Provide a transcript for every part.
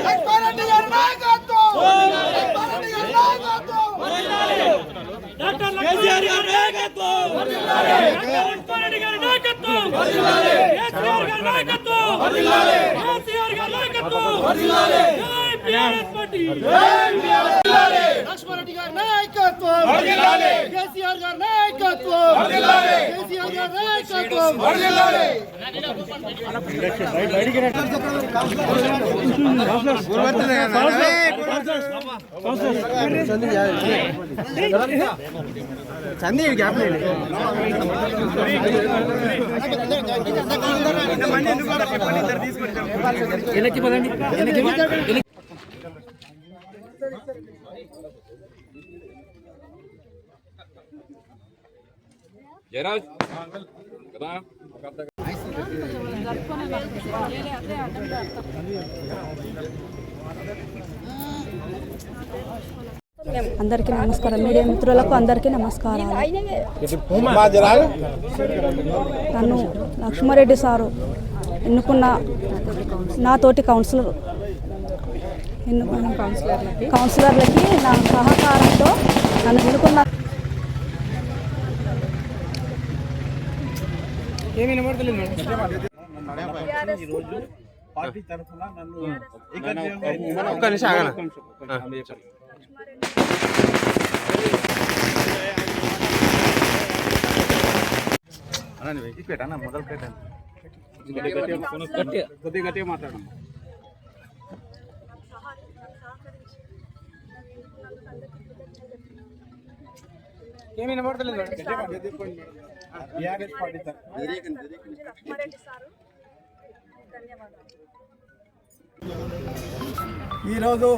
లక్ష్మారెడ్డి గారి నాయకత్వం, లక్ష్మారెడ్డి గారి నాయకత్వం, డాక్టర్ కేసీఆర్ గారి నాయకత్వం, లక్ష్మారెడ్డి గారి నాయకత్వం, కేసీఆర్ గారి నాయకత్వం, కేసీఆర్ గారి నాయకత్వం, జై బీఆర్ఎస్ పార్టీ, లక్ష్మారెడ్డి గారి నాయకత్వం, కేసీఆర్ గారి నాయకత్వం, కేసీఆర్ గారి నాయకత్వం. చందీ గ్యాప్ వెనక్కి పదండి. జయరాజ్ కదా అందరికీ నమస్కారం. మీడియా మిత్రులకు అందరికీ నమస్కారం. నన్ను లక్ష్మారెడ్డి సారు ఎన్నుకున్న నాతోటి కౌన్సిలర్లకి నా సహకారంతో నన్ను ఎన్నుకున్న పార్టీ తరఫున నన్ను ఒక్క నిమిషం ఆగనా. పెట్టాను మొదలు పెట్టాను కొద్దిగా గట్టిగా మాట్లాడము. ఏమి వినబడతలేదు ఈరోజు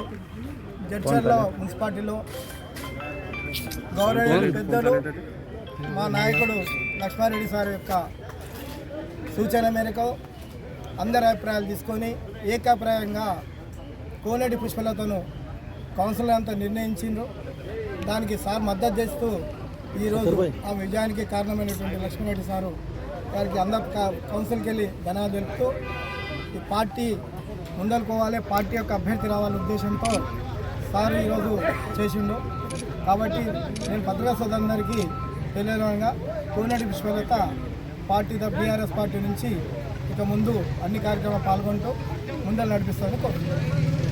జడ్చర్ల మున్సిపాలిటీలో గౌరవ పెద్దలు మా నాయకుడు లక్ష్మారెడ్డి సార్ యొక్క సూచన మేరకు అందరి అభిప్రాయాలు తీసుకొని ఏకాభిప్రాయంగా కోనేటి పుష్పలతను కౌన్సిలర్ అంతా నిర్ణయించిండ్రు. దానికి సార్ మద్దతు చేస్తూ ఈరోజు ఆ విజయానికి కారణమైనటువంటి లక్ష్మారెడ్డి సారు గారికి అందరు కౌన్సిల్కి వెళ్ళి ధన్యవాదాలు తెలుపుతూ ఈ పార్టీ ముందలుకోవాలి, పార్టీ యొక్క అభ్యర్థి రావాలనే ఉద్దేశంతో సార్ ఈరోజు చేసిండు. కాబట్టి నేను పత్రికా సోదరులందరికీ తెలియజేయగా కోనేటి పుష్పలత పార్టీ బీఆర్ఎస్ పార్టీ నుంచి ఇక ముందు అన్ని కార్యక్రమాలు పాల్గొంటూ ముందలు నడిపిస్తామని కోరుతున్నాను.